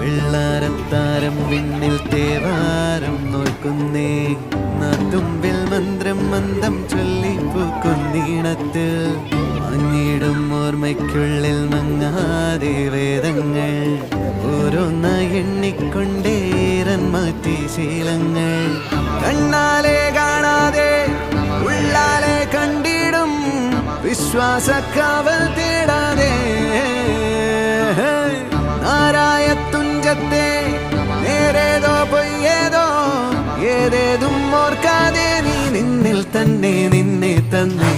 വെള്ളാരത്താരം വിണ്ണിൽ തേവാരം നോക്കുന്നേ തുമ്പിൽ മന്ത്രം മന്ദം ചൊല്ലിപ്പൂക്കുന്നീണത്തിൽ മഞ്ഞിടും ഓർമ്മയ്ക്കുള്ളിൽ മങ്ങാതെ വേദങ്ങൾ ഓരോന്നായി എണ്ണിക്കൊണ്ടേരൻ മാറ്റി ശീലങ്ങൾ കണ്ണാലെ കാണാതെ ഉള്ളാലെ കണ്ടിടും വിശ്വാസക്കാവൽ തേടാതെ നാരായ തുഞ്ചത്തെ നേരേതോ പൊയ്യേതോ ഏതേതും ഓർക്കാതെ നീ നിന്നിൽ തന്നെ നിന്നെ തന്നെ